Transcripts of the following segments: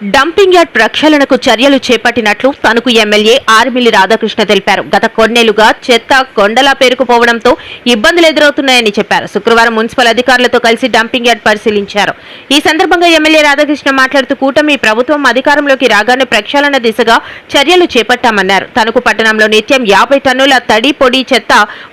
Dumping yard ప్రక్షాళనకు చర్యలు చేపట్టినట్లు Tanuku MLA Armilli Radhakrishna తెలిపారు. గత కొన్నేళ్లుగా చెత్త కొండలా పేరుకుపోవడంతో ఇబ్బందులు ఎదురవుతున్నాయని చెప్పారు. శుక్రవారం మున్సిపల్ అధికారులతో కలిసి డంపింగ్ యార్డ్ పరిశీలించారు. ఈ సందర్భంగా ఎమ్మెల్యే రాధాకృష్ణ మాట్లాడుతూ కూటమి ప్రభుత్వం అధికారంలోకి రాగానే ప్రక్షాళన దిశగా చర్యలు చేపట్టామన్నారు. తణుకు పట్టణంలో నిత్యం 50 టన్నుల తడి పొడి చెత్త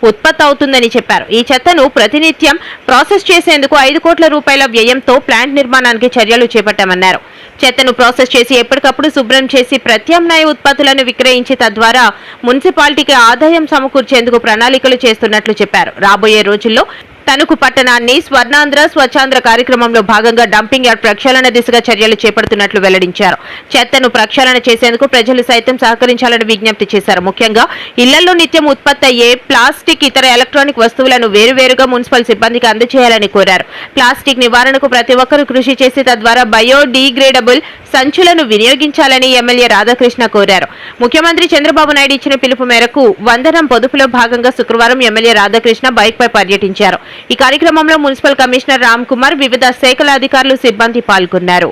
ఉత్పత్తి అవుతుందని చెప్పారు. ఈ చెత్తను ప్రతినిత్యం ప్రాసెస్ చేసేందుకు 5 కోట్ల రూపాయల వ్యయంతో ప్లాంట్ నిర్మాణానికి చర్యలు చేపట్టామన్నారు. చెత్తను ప్రాసెస్ చేసి ఎప్పటికప్పుడు శుభ్రం చేసి ప్రత్యామ్నాయ ఉత్పత్తులను విక్రయించి తద్వారా మున్సిపాలిటీకి ఆదాయం సమకూర్చేందుకు ప్రణాళికలు చేస్తున్నట్లు చెప్పారు. రాబోయే రోజుల్లో తణుకు పట్టణాన్ని స్వర్ణాంధ్ర స్వచ్ఛాంధ్ర కార్యక్రమంలో భాగంగా డంపింగ్ యార్డ్ ప్రక్షాళన దిశగా చర్యలు చేపడుతున్నట్లు వెల్లడించారు. చెత్తను ప్రక్షాళన చేసేందుకు ప్రజలు సైతం సహకరించాలని విజ్ఞప్తి చేశారు. ముఖ్యంగా ఇళ్లలో నిత్యం ఉత్పత్తి అయ్యే ప్లాస్టిక్ ఇతర ఎలక్ట్రానిక్ వస్తువులను వేరువేరుగా మున్సిపల్ సిబ్బందికి అందజేయాలని కోరారు. ప్లాస్టిక్ నివారణకు ప్రతి ఒక్కరూ కృషి చేసి తద్వారా బయోడిగ్రేడబుల్ సంచులను వినియోగించాలని ఎమ్మెల్యే రాధాకృష్ణ కోరారు. ముఖ్యమంత్రి చంద్రబాబు నాయుడు ఇచ్చిన పిలుపు మేరకు వందనం పొదుపులో భాగంగా శుక్రవారం ఎమ్మెల్యే రాధాకృష్ణ బైక్పై పర్యటించారు. ఈ కార్యక్రమంలో మున్సిపల్ కమిషనర్ రామ్ కుమార్, వివిధ శాఖల అధికారులు, సిబ్బంది పాల్గొన్నారు.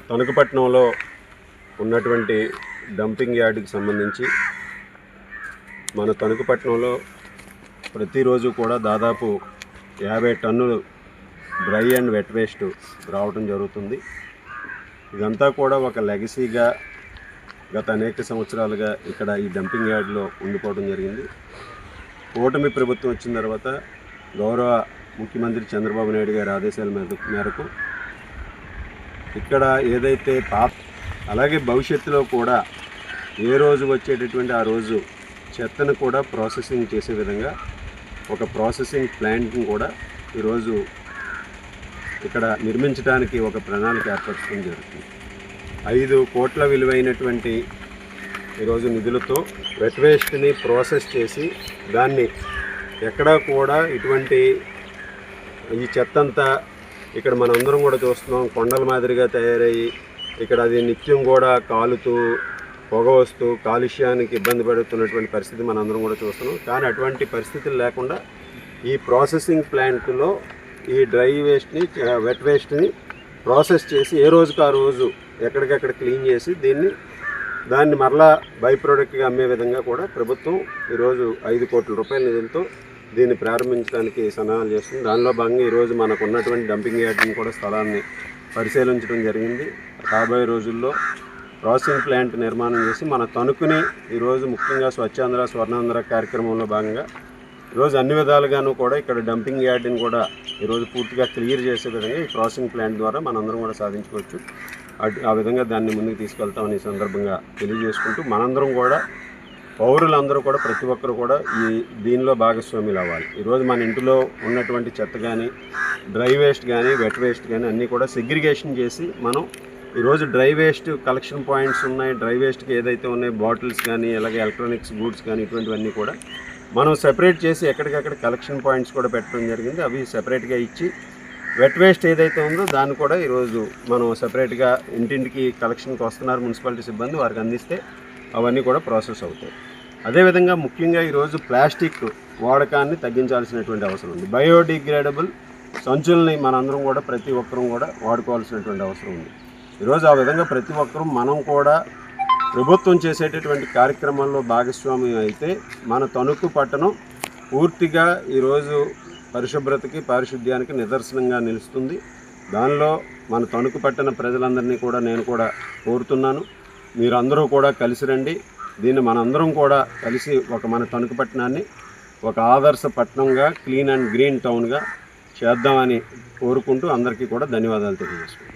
తణుకుపట్నంలో ఉన్నటువంటి డంపింగ్ యార్డుకి సంబంధించి మన తణుకుపట్నంలో ప్రతిరోజు కూడా దాదాపు 50 టన్నులు డ్రై అండ్ వెట్ వేస్ట్ రావడం జరుగుతుంది. ఇదంతా కూడా ఒక లెగసీగా గత అనేక సంవత్సరాలుగా ఇక్కడ ఈ డంపింగ్ యార్డ్లో ఉండిపోవడం జరిగింది. కూటమి ప్రభుత్వం వచ్చిన తర్వాత గౌరవ ముఖ్యమంత్రి చంద్రబాబు నాయుడు గారి ఆదేశాల మేరకు ఇక్కడ ఏదైతే అలాగే భవిష్యత్తులో కూడా ఏ రోజు వచ్చేటటువంటి ఆ రోజు చెత్తను కూడా ప్రాసెసింగ్ చేసే విధంగా ఒక ప్రాసెసింగ్ ప్లాంట్ని కూడా ఈరోజు ఇక్కడ నిర్మించడానికి ఒక ప్రణాళిక ఏర్పరచడం జరుగుతుంది. 5 కోట్ల విలువైనటువంటి ఈరోజు నిధులతో వెట్ వేస్ట్ని ప్రాసెస్ చేసి దాన్ని ఎక్కడా కూడా ఇటువంటి ఈ చెత్త అంతా ఇక్కడ మనందరం కూడా చూస్తున్నాం, కొండల మాదిరిగా తయారయ్యి ఇక్కడ అది నిత్యం కూడా కాలుతూ పొగ వస్తూ కాలుష్యానికి ఇబ్బంది పడుతున్నటువంటి పరిస్థితి మనందరం కూడా చూస్తున్నాం. కానీ అటువంటి పరిస్థితులు లేకుండా ఈ ప్రాసెసింగ్ ప్లాంట్లో ఈ డ్రై వేస్ట్ని వెట్ వేస్ట్ని ప్రాసెస్ చేసి ఏ రోజుకి ఆ రోజు ఎక్కడికక్కడ క్లీన్ చేసి దాన్ని మరలా బై ప్రోడక్ట్గా అమ్మే విధంగా కూడా ప్రభుత్వం ఈరోజు 5 కోట్ల రూపాయల నిధులతో దీన్ని ప్రారంభించడానికి సన్నాహాలు చేస్తుంది. దానిలో భాగంగా ఈరోజు మనకు ఉన్నటువంటి డంపింగ్ యార్డ్ని కూడా స్థలాన్ని పరిశీలించడం జరిగింది. రాబోయే రోజుల్లో ప్రాసెసింగ్ ప్లాంట్ నిర్మాణం చేసి మన తణుకుని ఈరోజు ముఖ్యంగా స్వచ్ఛాంధ్ర స్వర్ణాంధ్ర కార్యక్రమంలో భాగంగా ఈరోజు అన్ని విధాలుగాను కూడా ఇక్కడ డంపింగ్ యార్డ్ని కూడా ఈరోజు పూర్తిగా క్లియర్ చేసే విధంగా ఈ ప్రాసెసింగ్ ప్లాంట్ ద్వారా మనందరం కూడా సాధించుకోవచ్చు. ఆ విధంగా దాన్ని ముందుకు తీసుకెళ్తామని ఈ సందర్భంగా తెలియజేసుకుంటూ మనందరం కూడా పౌరులందరూ కూడా ప్రతి ఒక్కరు కూడా దీనిలో భాగస్వాములు అవ్వాలి. ఈరోజు మన ఇంటిలో ఉన్నటువంటి చెత్త కానీ డ్రై వేస్ట్ కానీ వెట్ వేస్ట్ కానీ అన్నీ కూడా సెగ్రిగేషన్ చేసి మనం ఈరోజు డ్రై వేస్ట్ కలెక్షన్ పాయింట్స్ ఉన్నాయి. డ్రై వేస్ట్కి ఏదైతే ఉన్నాయో బాటిల్స్ కానీ అలాగే ఎలక్ట్రానిక్స్ గూడ్స్ కానీ ఇటువంటివన్నీ కూడా మనం సెపరేట్ చేసి ఎక్కడికక్కడ కలెక్షన్ పాయింట్స్ కూడా పెట్టడం జరిగింది. అవి సెపరేట్గా ఇచ్చి వెట్ వేస్ట్ ఏదైతే ఉందో దాన్ని కూడా ఈరోజు మనం సెపరేట్గా ఇంటింటికి కలెక్షన్కి వస్తున్నారు మున్సిపాలిటీ సిబ్బంది, వారికి అందిస్తే అవన్నీ కూడా ప్రాసెస్ అవుతాయి. అదేవిధంగా ముఖ్యంగా ఈరోజు ప్లాస్టిక్ వాడకాన్ని తగ్గించాల్సినటువంటి అవసరం ఉంది. బయోడిగ్రేడబుల్ సంచుల్ని మనందరం కూడా ప్రతి ఒక్కరూ కూడా వాడుకోవాల్సినటువంటి అవసరం ఉంది. ఈరోజు ఆ విధంగా ప్రతి ఒక్కరూ మనం కూడా ప్రభుత్వం చేసేటటువంటి కార్యక్రమాల్లో భాగస్వామ్యం అయితే మన తణుకు పట్టణం పూర్తిగా ఈరోజు పరిశుభ్రతకి పారిశుద్ధ్యానికి నిదర్శనంగా నిలుస్తుంది. దానిలో మన తణుకు పట్టణ ప్రజలందరినీ కూడా నేను కూడా కోరుతున్నాను, మీరందరూ కూడా కలిసి రండి. దీన్ని మనందరం కూడా కలిసి మన తణుకు పట్టణాన్ని ఒక ఆదర్శ పట్టణంగా క్లీన్ అండ్ గ్రీన్ టౌన్గా చేద్దామని కోరుకుంటూ అందరికీ కూడా ధన్యవాదాలు తెలియజేసుకుంటాను.